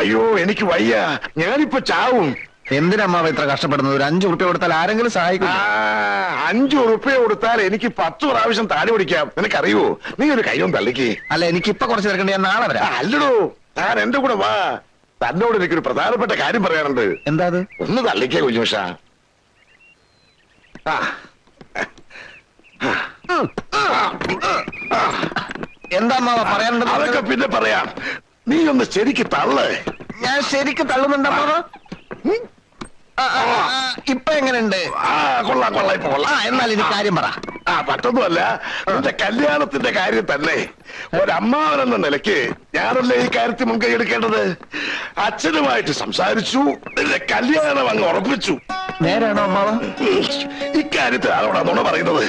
അയ്യോ എനിക്ക് വയ്യ, ഞാനിപ്പോ ചാവും. എന്തിനമ്മാവ ഇത്ര കഷ്ടപ്പെടുന്നത്? ഒരു 5 ഉറുപ്പ്യ കൊടുത്താൽ ആരെങ്കിലും സഹായിക്കും. 5 ഉറുപ്പ്യ കൊടുത്താൽ എനിക്ക് 10 പ്രാവശ്യം താടി പിടിക്കാം. നിനക്കറിയോ? നീ ഒരു കൈയൊന്നും തള്ളിക്ക്. അല്ല, എനിക്കിപ്പൊ കുറച്ച് തിരക്കണ്ട, ഞാൻ നാളെ വരാം. അല്ലടോ, താൻ എന്റെ കൂടെ വാ. തന്നോട് എനിക്കൊരു പ്രധാനപ്പെട്ട കാര്യം പറയാനുണ്ട്. എന്താ അത്? ഒന്ന് തള്ളിക്കേ കുഞ്ഞുഷ. എന്താ അമ്മാവ പറയാനുണ്ട്? അതൊക്കെ പിന്നെ പറയാം. നീ ഒന്ന് ശരിക്ക് തള്ളേ. ഞാൻ ശരിക്ക് തള്ളുന്നുണ്ടമ്മാവ. ഇപ്പൊ എങ്ങനെയുണ്ട്? കൊള്ളാം കൊള്ളാം, ഇപ്പൊ കൊള്ളാം. എന്നാൽ ഇനി കാര്യം പറ. മറ്റൊന്നുമല്ല, നിന്റെ കല്യാണത്തിന്റെ കാര്യം തന്നെ. ഒരമ്മാവനെന്ന നിലയ്ക്ക് ഞാനല്ലേ ഈ കാര്യത്തിൽ മുൻകൈ എടുക്കേണ്ടത്. അച്ഛനുമായിട്ട് സംസാരിച്ചു, നിന്റെ കല്യാണം അങ്ങ് ഉറപ്പിച്ചു. നേരാണോ അമ്മാവ? ഇക്കാര്യത്തിൽ ആരോടാ നുണ പറയുന്നത്?